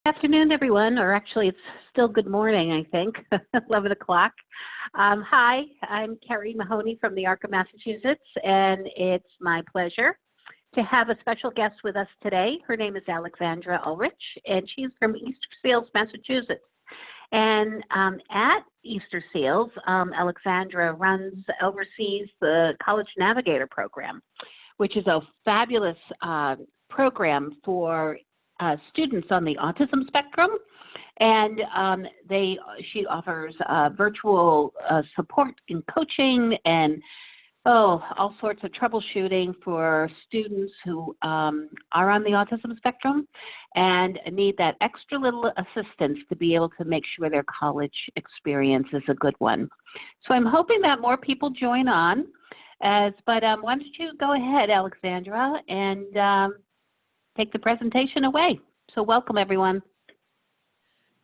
Afternoon, everyone, or actually it's still good morning, I think, 11 o'clock. Hi, I'm Kerry Mahoney from the ARC of Massachusetts, and it's my pleasure to have a special guest with us today. Her name is Alexandra Ullrich, and she's from Easter Seals, Massachusetts. And at Easter Seals, Alexandra oversees the College Navigator program, which is a fabulous program for students on the autism spectrum, and she offers virtual support and coaching and all sorts of troubleshooting for students who are on the autism spectrum and need that extra little assistance to be able to make sure their college experience is a good one. So I'm hoping that more people join on, but why don't you go ahead, Alexandra, and take the presentation away. So welcome, everyone.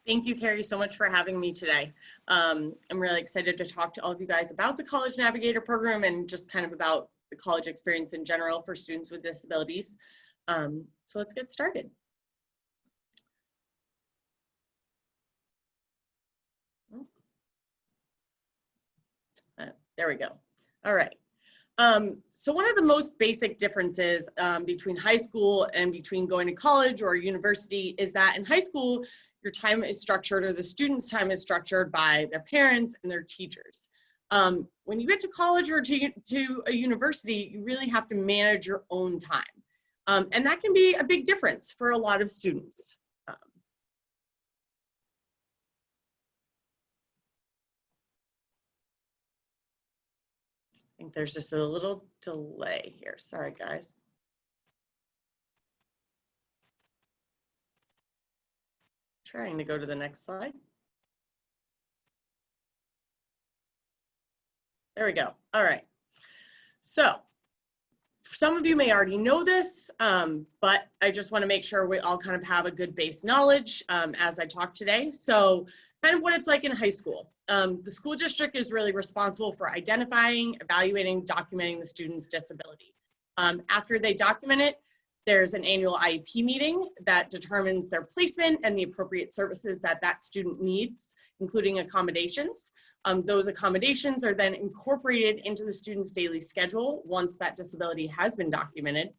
Thank you, Kerry, so much for having me today. I'm really excited to talk to all of you guys about the College Navigator program and just kind of about the college experience in general for students with disabilities. So let's get started. There we go. All right. So one of the most basic differences between high school and between going to college or university is that in high school, your time is structured, or the student's time is structured by their parents and their teachers. When you get to college or to a university, you really have to manage your own time. And that can be a big difference for a lot of students. I think there's just a little delay here. Sorry, guys. Trying to go to the next slide. There we go. All right. So some of you may already know this, but I just want to make sure we all kind of have a good base knowledge as I talk today. So kind of what it's like in high school. The school district is really responsible for identifying, evaluating, documenting the student's disability. After they document it, there's an annual IEP meeting that determines their placement and the appropriate services that that student needs, including accommodations. Those accommodations are then incorporated into the student's daily schedule once that disability has been documented.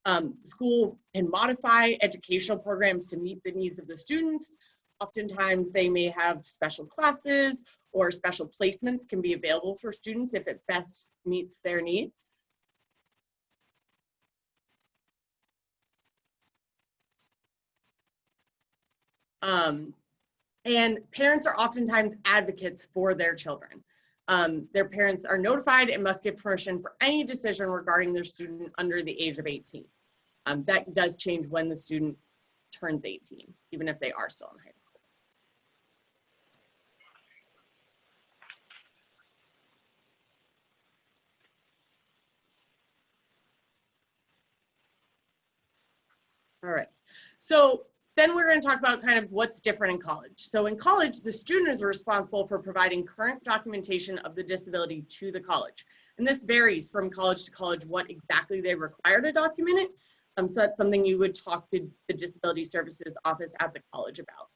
The school can modify educational programs to meet the needs of the students. Oftentimes they may have special classes or special placements can be available for students if it best meets their needs. And parents are oftentimes advocates for their children. Their parents are notified and must give permission for any decision regarding their student under the age of 18. That does change when the student turns 18, even if they are still in high school. All right, so then we're going to talk about kind of what's different in college. So in college, the student is responsible for providing current documentation of the disability to the college. And this varies from college to college what exactly they require to document it. So that's something you would talk to the Disability Services office at the college about.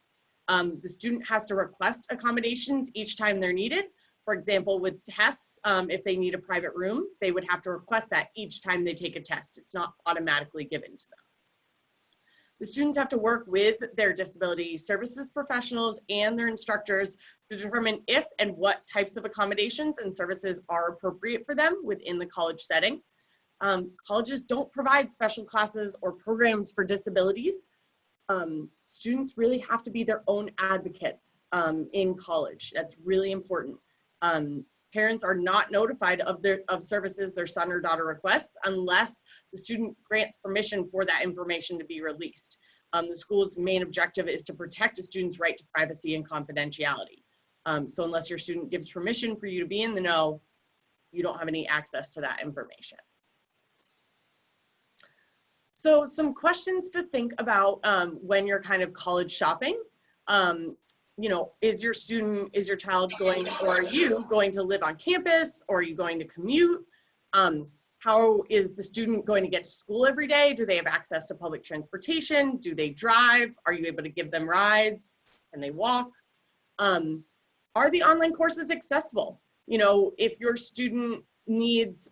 The student has to request accommodations each time they're needed. For example, with tests, if they need a private room, they would have to request that each time they take a test. It's not automatically given to them. The students have to work with their disability services professionals and their instructors to determine if and what types of accommodations and services are appropriate for them within the college setting. Colleges don't provide special classes or programs for disabilities. Students really have to be their own advocates in college. That's really important. Parents are not notified of services their son or daughter requests unless the student grants permission for that information to be released. The school's main objective is to protect a student's right to privacy and confidentiality. So unless your student gives permission for you to be in the know, you don't have any access to that information. So some questions to think about when you're kind of college shopping. You know, is your child going, or are you going to live on campus, or are you going to commute? How is the student going to get to school every day? Do they have access to public transportation? Do they drive? Are you able to give them rides? Can they walk? Are the online courses accessible? You know, if your student needs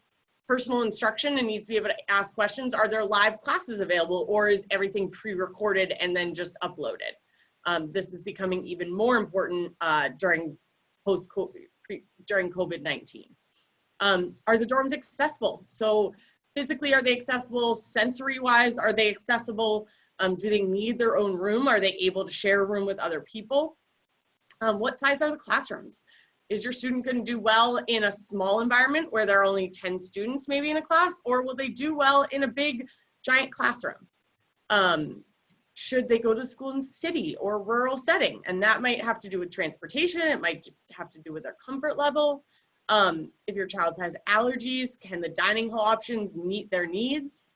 personal instruction and needs to be able to ask questions, are there live classes available, or is everything pre-recorded and then just uploaded? This is becoming even more important during COVID-19. Are the dorms accessible? So physically, are they accessible? Sensory-wise, are they accessible? Do they need their own room? Are they able to share a room with other people? What size are the classrooms? Is your student going to do well in a small environment where there are only 10 students maybe in a class, or will they do well in a big, giant classroom? Should they go to school in city or rural setting? And that might have to do with transportation. It might have to do with their comfort level. If your child has allergies, can the dining hall options meet their needs?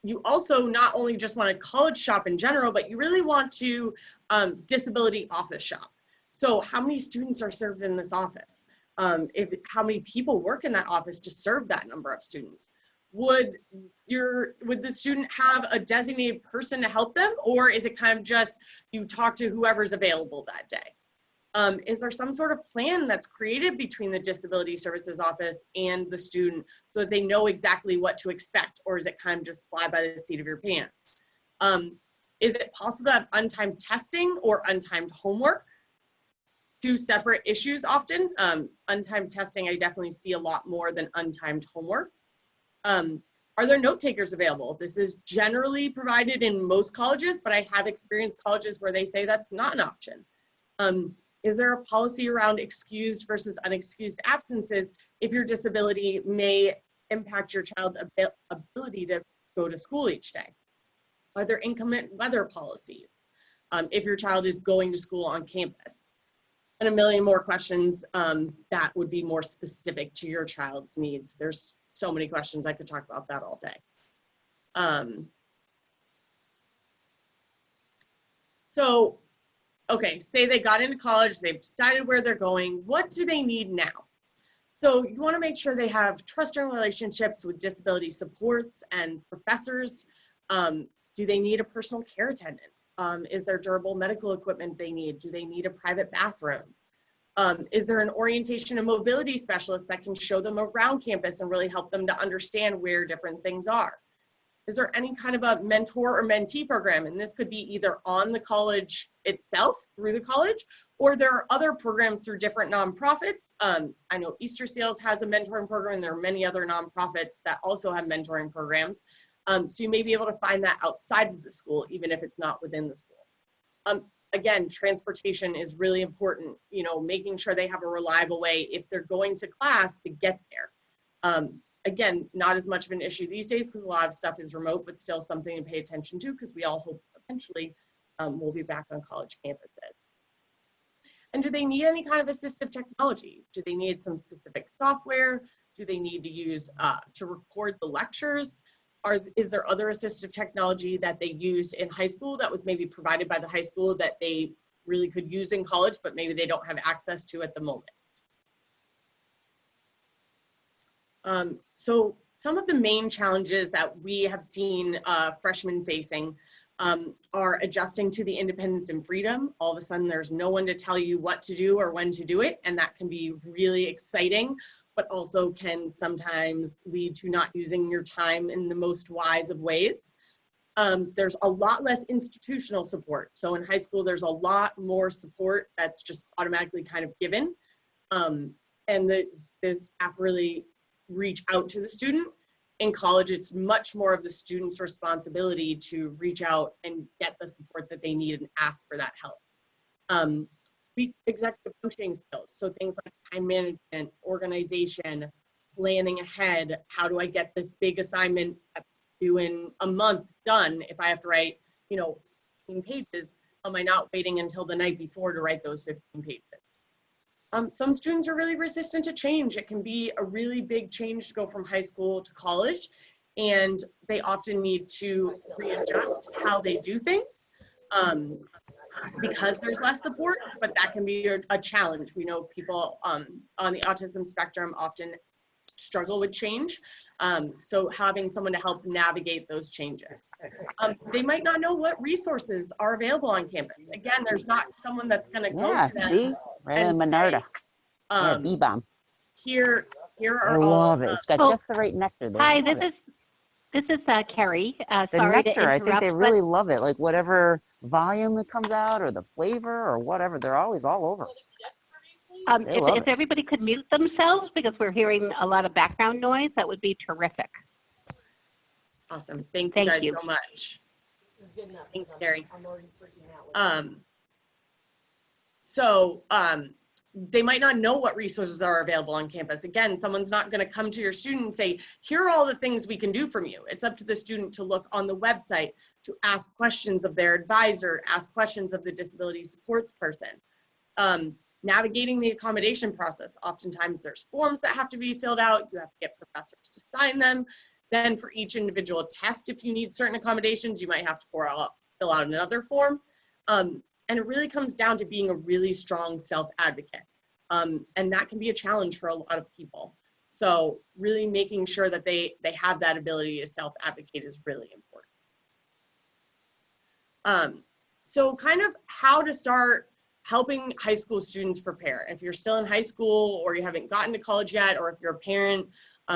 You also not only just want to college shop in general, but you really want to disability office shop. So how many students are served in this office? How many people work in that office to serve that number of students? Would the student have a designated person to help them, or is it kind of just you talk to whoever's available that day? Is there some sort of plan that's created between the Disability Services Office and the student so that they know exactly what to expect, or is it kind of just fly by the seat of your pants? Is it possible to have untimed testing or untimed homework? Two separate issues often. Untimed testing, I definitely see a lot more than untimed homework. Are there note takers available? This is generally provided in most colleges, but I have experienced colleges where they say that's not an option. Is there a policy around excused versus unexcused absences if your disability may impact your child's ability to go to school each day? Are there inclement weather policies if your child is going to school on campus? And a million more questions that would be more specific to your child's needs. There's so many questions, I could talk about that all day. Okay, say they got into college, they've decided where they're going. What do they need now? So you want to make sure they have trusting relationships with disability supports and professors. Do they need a personal care attendant? Is there durable medical equipment they need? Do they need a private bathroom? Is there an orientation and mobility specialist that can show them around campus and really help them to understand where different things are? Is there any kind of a mentor or mentee program? And this could be either on the college itself, through the college, or there are other programs through different nonprofits. I know Easter Seals has a mentoring program, and there are many other nonprofits that also have mentoring programs. So you may be able to find that outside of the school, even if it's not within the school. Again, transportation is really important, you know, making sure they have a reliable way if they're going to class to get there. Again, not as much of an issue these days because a lot of stuff is remote, but still something to pay attention to because we all hope eventually we'll be back on college campuses. And do they need any kind of assistive technology? Do they need some specific software? Do they need to use to record the lectures? Is there other assistive technology that they used in high school that was maybe provided by the high school that they really could use in college, but maybe they don't have access to at the moment? So some of the main challenges that we have seen freshmen facing are adjusting to the independence and freedom. All of a sudden, there's no one to tell you what to do or when to do it, and that can be really exciting, but also can sometimes lead to not using your time in the most wise of ways. There's a lot less institutional support. So in high school, there's a lot more support that's just automatically kind of given. And the staff really reach out to the student. In college, it's much more of the student's responsibility to reach out and get the support that they need and ask for that help. Weak executive functioning skills, so things like time management, organization, planning ahead. How do I get this big assignment due in a month done if I have to write, 15 pages? Am I not waiting until the night before to write those 15 pages? Some students are really resistant to change. It can be a really big change to go from high school to college, and they often need to readjust how they do things. because there's less support, but that can be a challenge. We know people on the autism spectrum often struggle with change. So having someone to help navigate those changes. They might not know what resources are available on campus. Again, there's not someone that's going to go to them see? Right in and Minarda. say, B-bomb. here I are all love it. It's got just the right nectar there. Hi, this is Kerry. The Sorry to nectar, I interrupt, think they really love it. Like whatever volume it comes out or the flavor or whatever, they're always all over. They love if everybody could mute themselves because we're hearing a lot of background noise, that would be terrific. awesome. Thank you Thank guys you. so much. Thanks, Kerry. They might not know what resources are available on campus. Again, someone's not going to come to your student and say, here are all the things we can do from you. It's up to the student to look on the website, to ask questions of their advisor, ask questions of the disability supports person. Navigating the accommodation process. Oftentimes there's forms that have to be filled out. You have to get professors to sign them. Then for each individual test, if you need certain accommodations, you might have to fill out another form. And it really comes down to being a really strong self-advocate. And that can be a challenge for a lot of people. So really making sure that they have that ability to self-advocate is really important. So kind of how to start helping high school students prepare. If you're still in high school or you haven't gotten to college yet, or if you're a parent,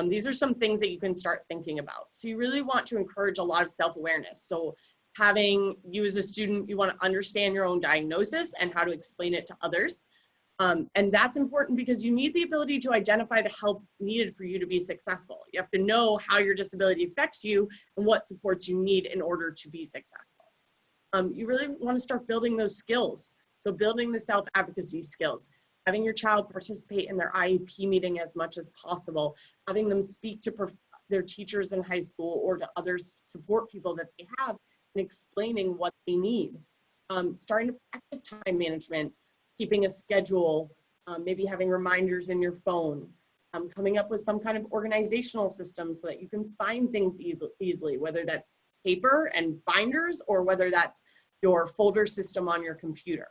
these are some things that you can start thinking about. So you really want to encourage a lot of self-awareness. So having you as a student, you want to understand your own diagnosis and how to explain it to others. And that's important because you need the ability to identify the help needed for you to be successful. You have to know how your disability affects you and what supports you need in order to be successful. You really want to start building those skills. So building the self-advocacy skills, having your child participate in their IEP meeting as much as possible, having them speak to their teachers in high school or to other support people that they have, and explaining what they need. Starting to practice time management, keeping a schedule, maybe having reminders in your phone, coming up with some kind of organizational system so that you can find things easily, whether that's paper and binders or whether that's your folder system on your computer.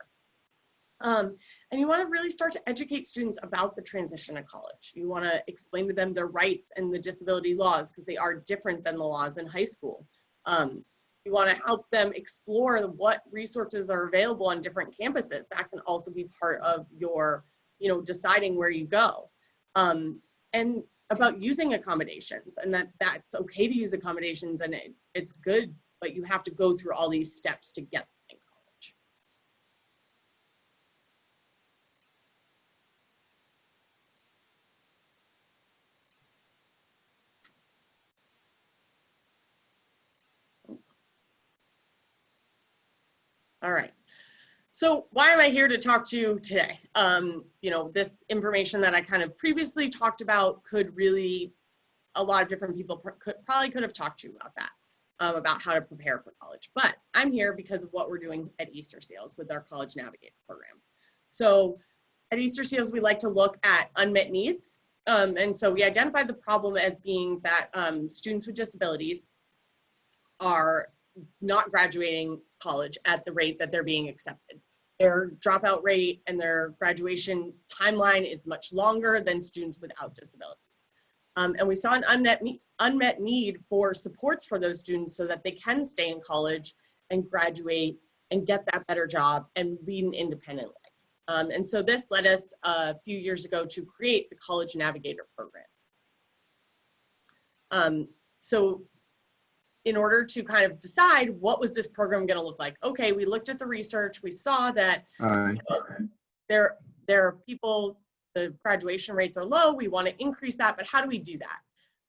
And you want to really start to educate students about the transition to college. You want to explain to them their rights and the disability laws because they are different than the laws in high school. You want to help them explore what resources are available on different campuses. That can also be part of your, deciding where you go. And about using accommodations, and that's okay to use accommodations and it's good, but you have to go through all these steps to get them in college. All right. So why am I here to talk to you today? This information that I kind of previously talked about could really, a lot of different people probably could have talked to you about that, about how to prepare for college. But I'm here because of what we're doing at Easter Seals with our College Navigator program. So at Easter Seals, we like to look at unmet needs. And so we identified the problem as being that students with disabilities are not graduating college at the rate that they're being accepted. Their dropout rate and their graduation timeline is much longer than students without disabilities. And we saw an unmet need for supports for those students so that they can stay in college and graduate and get that better job and lead an independent life. And so this led us a few years ago to create the College Navigator program. So in order to kind of decide what was this program going to look like. Okay, we looked at the research, we saw that there are people, the graduation rates are low, we want to increase that, but how do we do that?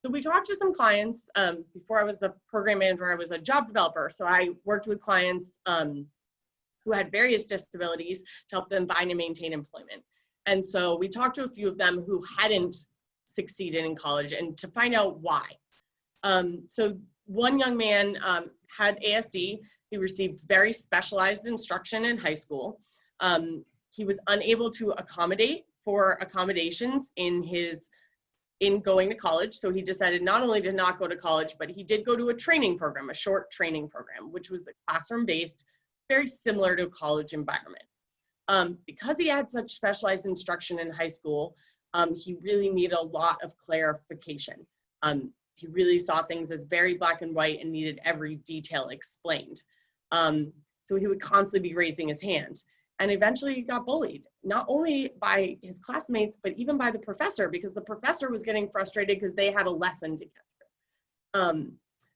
So we talked to some clients. Before I was the program manager, I was a job developer. So I worked with clients who had various disabilities to help them find and maintain employment. And so we talked to a few of them who hadn't succeeded in college and to find out why. So one young man had ASD. He received very specialized instruction in high school. He was unable to accommodate for accommodations in going to college. So he decided not only to not go to college, but he did go to a training program, a short training program, which was classroom-based, very similar to a college environment. Because he had such specialized instruction in high school, he really needed a lot of clarification. He really saw things as very black and white and needed every detail explained. So he would constantly be raising his hand. And eventually he got bullied, not only by his classmates, but even by the professor, because the professor was getting frustrated because they had a lesson to get through.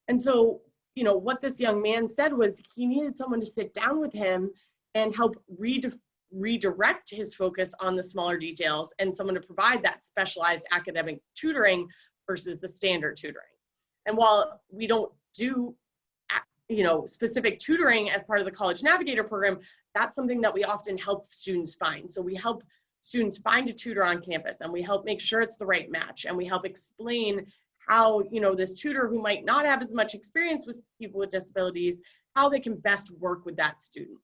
And so, you know, what this young man said was he needed someone to sit down with him and help redirect his focus on the smaller details, and someone to provide that specialized academic tutoring versus the standard tutoring. And while we don't do, you know, specific tutoring as part of the College Navigator program, that's something that we often help students find. So we help students find a tutor on campus, and we help make sure it's the right match, and we help explain how, you know, this tutor who might not have as much experience with people with disabilities, how they can best work with that student.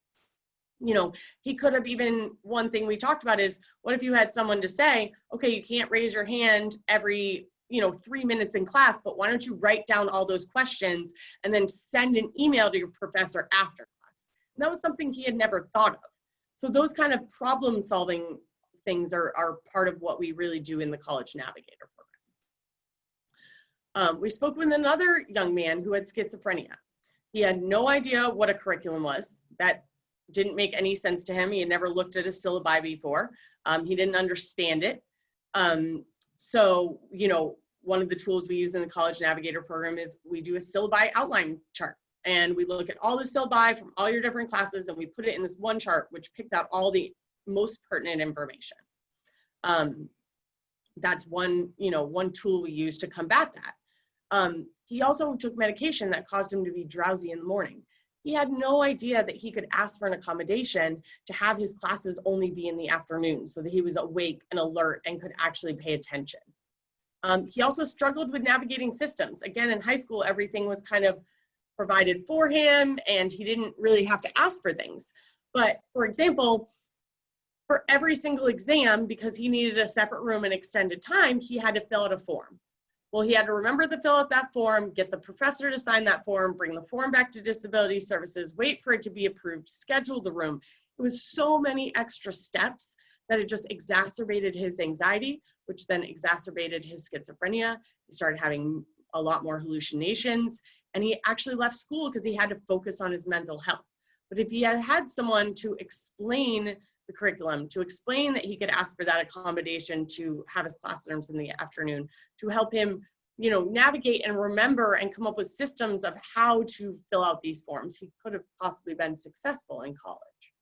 You know, he could have even, one thing we talked about is, what if you had someone to say, okay, you can't raise your hand every, you know, 3 minutes in class, but why don't you write down all those questions and then send an email to your professor after class? And that was something he had never thought of. So those kind of problem solving things are part of what we really do in the College Navigator program. We spoke with another young man who had schizophrenia. He had no idea what a curriculum was. That didn't make any sense to him. He had never looked at a syllabi before. He didn't understand it. So, you know, one of the tools we use in the College Navigator program is we do a syllabi outline chart. And we look at all the syllabi from all your different classes, and we put it in this one chart, which picks out all the most pertinent information. That's one, you know, one tool we use to combat that. He also took medication that caused him to be drowsy in the morning. He had no idea that he could ask for an accommodation to have his classes only be in the afternoon, so that he was awake and alert and could actually pay attention. He also struggled with navigating systems. Again, in high school, everything was kind of provided for him, and he didn't really have to ask for things. But for example, for every single exam, because he needed a separate room and extended time, he had to fill out a form. Well, he had to remember to fill out that form, get the professor to sign that form, bring the form back to Disability Services, wait for it to be approved, schedule the room. It was so many extra steps that it just exacerbated his anxiety, which then exacerbated his schizophrenia. He started having a lot more hallucinations, and he actually left school because he had to focus on his mental health. But if he had had someone to explain the curriculum, to explain that he could ask for that accommodation to have his classrooms in the afternoon, to help him, you know, navigate and remember and come up with systems of how to fill out these forms, he could have possibly been successful in college.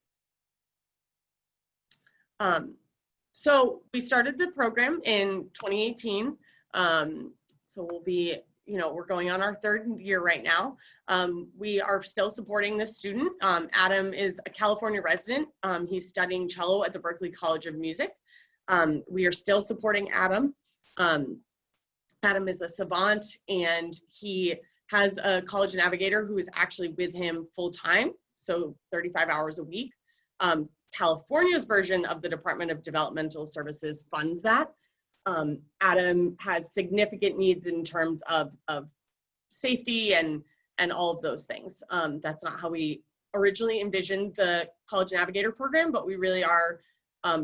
So we started the program in 2018. So we'll be, you know, we're going on our third year right now. We are still supporting this student. Adam is a California resident. He's studying cello at the Berklee College of Music. We are still supporting Adam. Adam is a savant, and he has a college navigator who is actually with him full time, so 35 hours a week. California's version of the Department of Developmental Services funds that. Adam has significant needs in terms of safety and all of those things. That's not how we originally envisioned the College Navigator program, but we really are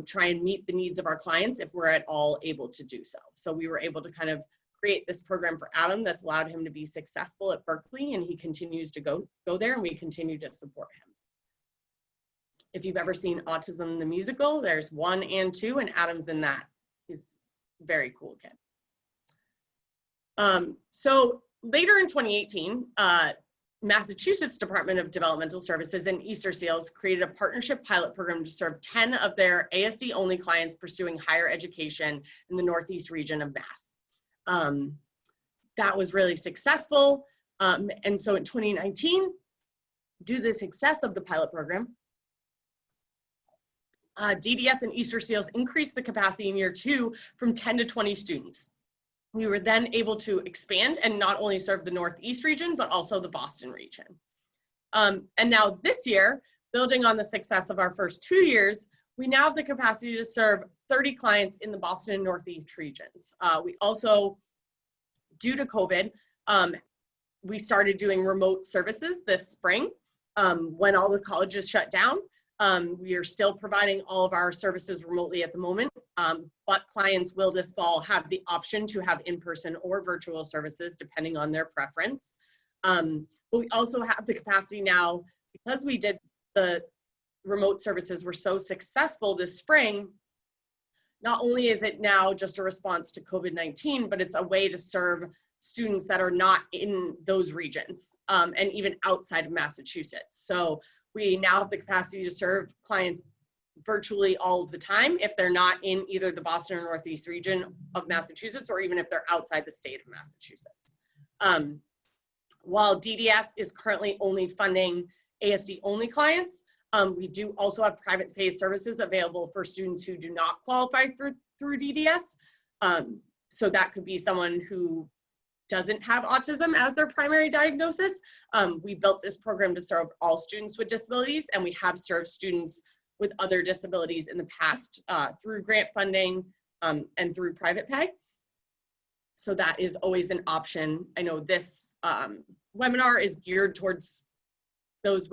trying to meet the needs of our clients if we're at all able to do so. So we were able to kind of create this program for Adam that's allowed him to be successful at Berklee, and he continues to go there, and we continue to support him. If you've ever seen Autism the Musical, there's 1 and 2, and Adam's in that. He's a very cool kid. So later in 2018, Massachusetts Department of Developmental Services and Easter Seals created a partnership pilot program to serve 10 of their ASD only clients pursuing higher education in the Northeast region of Mass. That was really successful. And so in 2019, due to the success of the pilot program, DDS and Easter Seals increased the capacity in year 2 from 10 to 20 students. We were then able to expand and not only serve the Northeast region, but also the Boston region. And now this year, building on the success of our first 2 years, we now have the capacity to serve 30 clients in the Boston and Northeast regions. We also, due to COVID, we started doing remote services this spring. when all the colleges shut down. We are still providing all of our services remotely at the moment, but clients will this fall have the option to have in-person or virtual services depending on their preference. But we also have the capacity now, because we did the remote services were so successful this spring. Not only is it now just a response to COVID-19, but it's a way to serve students that are not in those regions and even outside of Massachusetts. So we now have the capacity to serve clients virtually all of the time if they're not in either the Boston or Northeast region of Massachusetts, or even if they're outside the state of Massachusetts. While DDS is currently only funding ASD only clients, we do also have private pay services available for students who do not qualify through DDS. So that could be someone who doesn't have autism as their primary diagnosis. We built this program to serve all students with disabilities, and we have served students with other disabilities in the past through grant funding and through private pay. So that is always an option. I know this webinar is geared towards those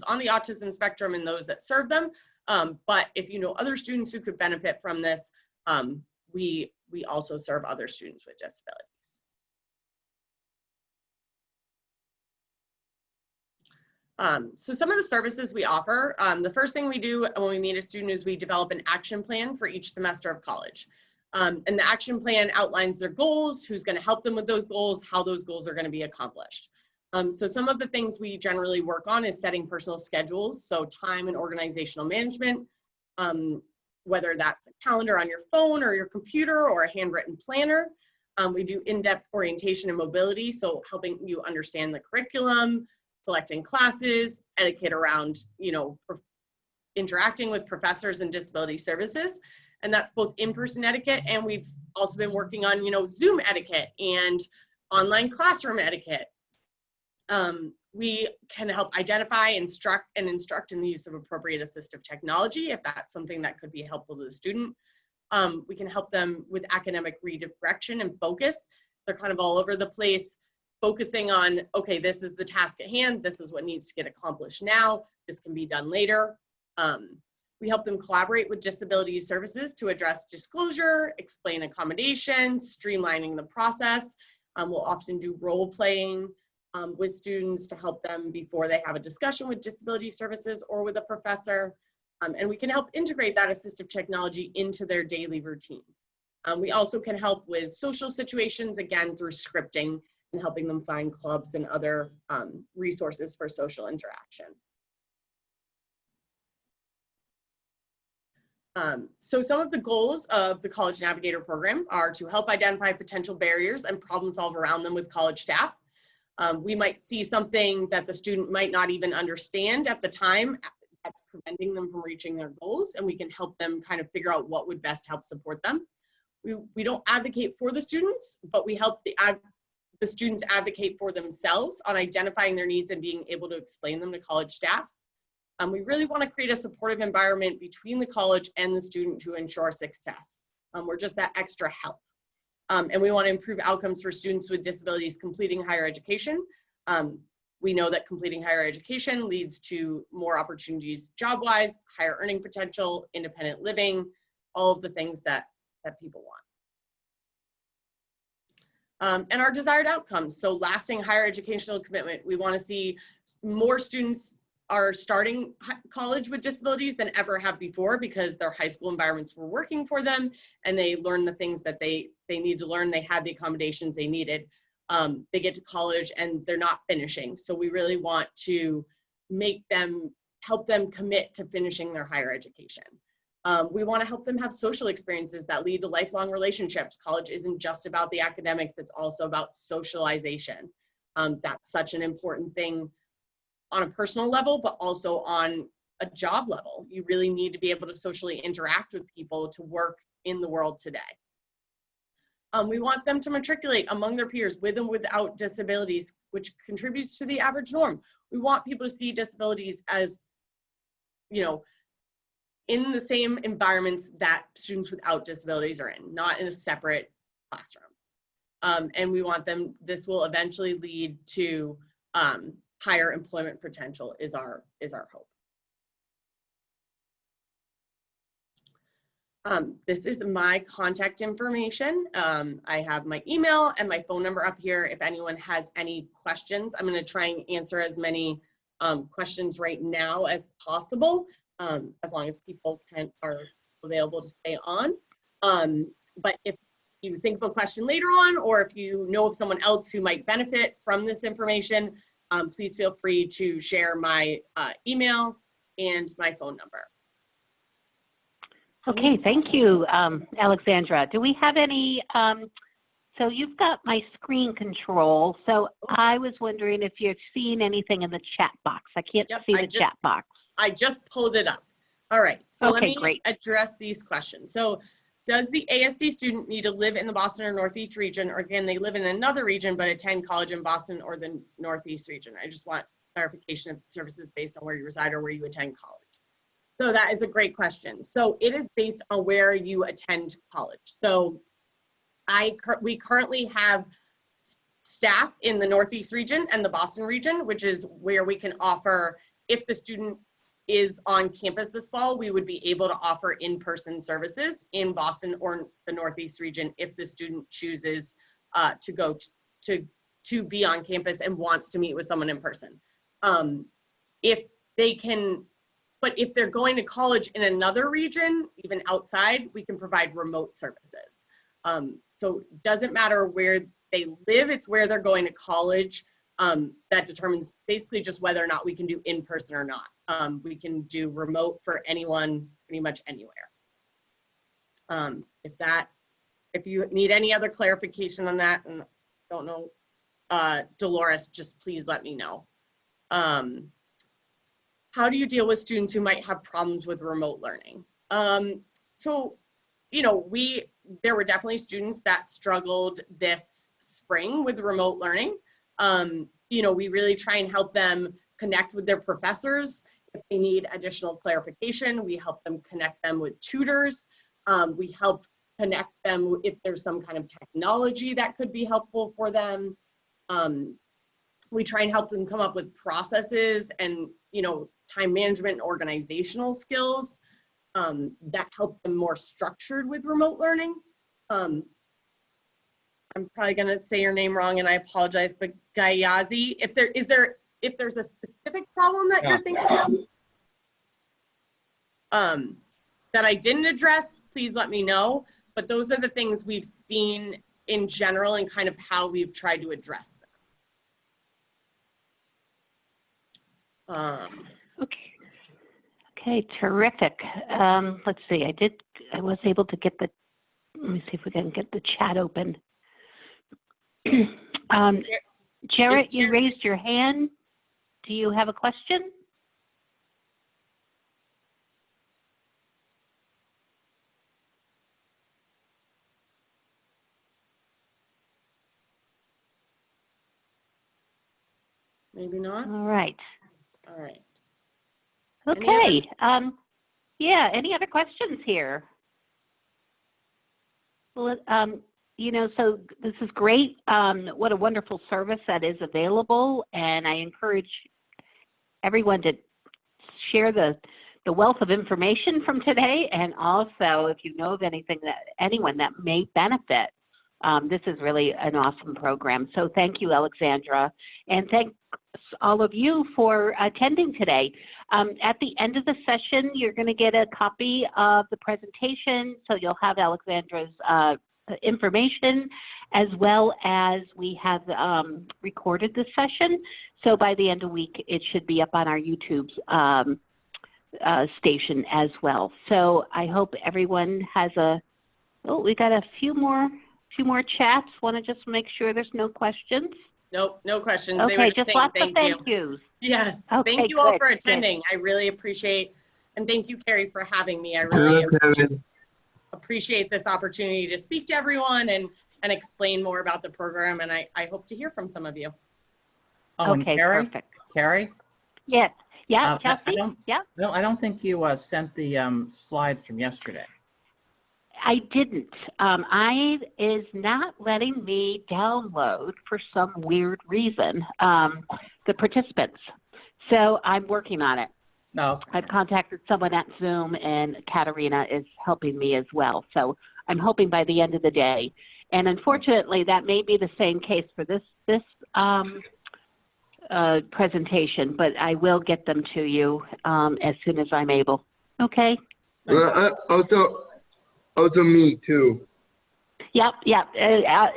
on the autism spectrum and those that serve them. But if you know other students who could benefit from this, we also serve other students with disabilities. So some of the services we offer, the first thing we do when we meet a student is we develop an action plan for each semester of college. And the action plan outlines their goals, who's going to help them with those goals, how those goals are going to be accomplished. So some of the things we generally work on is setting personal schedules, so time and organizational management, whether that's a calendar on your phone or your computer or a handwritten planner. We do in-depth orientation and mobility, so helping you understand the curriculum, selecting classes, etiquette around, interacting with professors and disability services. And that's both in-person etiquette, and we've also been working on, Zoom etiquette and online classroom etiquette. We can help identify, instruct in the use of appropriate assistive technology if that's something that could be helpful to the student. We can help them with academic redirection and focus. They're kind of all over the place, focusing on, okay, this is the task at hand, this is what needs to get accomplished now, this can be done later. We help them collaborate with disability services to address disclosure, explain accommodations, streamlining the process. We'll often do role playing with students to help them before they have a discussion with disability services or with a professor. And we can help integrate that assistive technology into their daily routine. We also can help with social situations, again, through scripting and helping them find clubs and other resources for social interaction. So some of the goals of the College Navigator program are to help identify potential barriers and problem solve around them with college staff. We might see something that the student might not even understand at the time that's preventing them from reaching their goals, and we can help them kind of figure out what would best help support them. We don't advocate for the students, but we help the students advocate for themselves on identifying their needs and being able to explain them to college staff. We really want to create a supportive environment between the college and the student to ensure success. We're just that extra help. And we want to improve outcomes for students with disabilities completing higher education. We know that completing higher education leads to more opportunities job-wise, higher earning potential, independent living, all of the things that people want. And our desired outcomes, so lasting higher educational commitment. We want to see more students are starting college with disabilities than ever have before, because their high school environments were working for them and they learned the things that they need to learn. They had the accommodations they needed. They get to college and they're not finishing. So we really want to help them commit to finishing their higher education. We want to help them have social experiences that lead to lifelong relationships. College isn't just about the academics, it's also about socialization. That's such an important thing on a personal level, but also on a job level. You really need to be able to socially interact with people to work in the world today. We want them to matriculate among their peers with and without disabilities, which contributes to the average norm. We want people to see disabilities as, in the same environments that students without disabilities are in, not in a separate classroom. And we want them, this will eventually lead to higher employment potential is our hope. This is my contact information. I have my email and my phone number up here. If anyone has any questions, I'm going to try and answer as many questions right now as possible, as long as people are available to stay on. But if you think of a question later on, or if you know of someone else who might benefit from this information, please feel free to share my email and my phone number. Okay, thank you, Alexandra. Do we have any, so you've got my screen control, so I was wondering if you've seen anything in the chat box. I can't see the chat box. I just pulled it up. All right, so okay, let me address these questions. So does the ASD student need to live in the Boston or Northeast region, or can they live in another region but attend college in Boston or the Northeast region? I just want clarification of the services based on where you reside or where you attend college. So that is a great question. So it is based on where you attend college. So we currently have staff in the Northeast region and the Boston region, which is where we can offer, if the student is on campus this fall, we would be able to offer in-person services in Boston or the Northeast region if the student chooses to go to be on campus and wants to meet with someone in person. If they can, but if they're going to college in another region, even outside, we can provide remote services. So it doesn't matter where they live, it's where they're going to college. That determines basically just whether or not we can do in-person or not. We can do remote for anyone, pretty much anywhere. If you need any other clarification on that, and don't know, Dolores, just please let me know. How do you deal with students who might have problems with remote learning? So, you know, there were definitely students that struggled this spring with remote learning. You know, we really try and help them connect with their professors. If they need additional clarification, we help them connect them with tutors. We help connect them if there's some kind of technology that could be helpful for them. We try and help them come up with processes and, you know, time management and organizational skills that help them more structured with remote learning. I'm probably gonna say your name wrong and I apologize, but Gayazi, if there's a specific problem that you're thinking of that I didn't address, please let me know. But those are the things we've seen in general and kind of how we've tried to address them. Okay, terrific. Let's see, I was able to get let me see if we can get the chat open. Jarrett, you raised your hand. Do you have a question? Maybe not. All right. All right. Okay. Yeah, any other questions here? Well, you know, so this is great. What a wonderful service that is available. And I encourage everyone to share the wealth of information from today. And also, if you know of anyone that may benefit, this is really an awesome program. So thank you, Alexandra. And thanks all of you for attending today. At the end of the session, you're going to get a copy of the presentation. So you'll have Alexandra's information, as well as we have recorded this session. So by the end of the week, it should be up on our YouTube station as well. So I hope everyone has we got a few more chats. Want to just make sure there's no questions? Nope, no questions. Okay, they were just saying lots thank of thank yous. Yes, okay, thank you all good, for attending. good. I really appreciate, and thank you, Kerry, for having me. I really appreciate this opportunity to speak to everyone and explain more about the program, and I hope to hear from some of you. Oh, Okay, and Kerry? perfect. Kerry? Yes. Yeah, Chelsea? No, I don't think you sent the slides from yesterday. I didn't. I is not letting me download for some weird reason. The the participants. So I'm working on it. No. I've contacted someone at Zoom, and Katarina is helping me as well. So I'm hoping by the end of the day. And unfortunately, that may be the same case for this presentation, but I will get them to you as soon as I'm able. Okay? Also me too. Yep.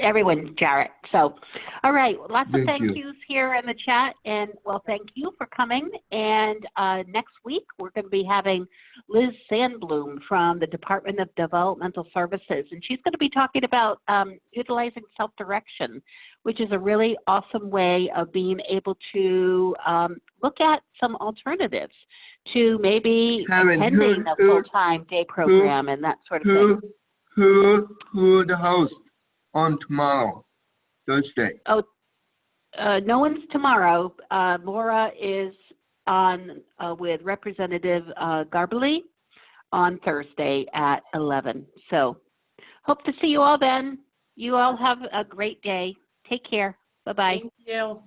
Everyone, Jarrett. So, all right. Lots of Thank you. yous here in the chat. And, well, thank you for coming. And next week, we're going to be having Liz Sandblum from the Department of Developmental Services. And she's going to be talking about utilizing self-direction, which is a really awesome way of being able to look at some alternatives to maybe attending a full-time day program and that sort of thing. Who the host on tomorrow, Thursday? Oh, no one's tomorrow. Maura is on with Representative Garbely on Thursday at 11. So hope to see you all then. You all have a great day. Take care. Bye-bye. Thank you.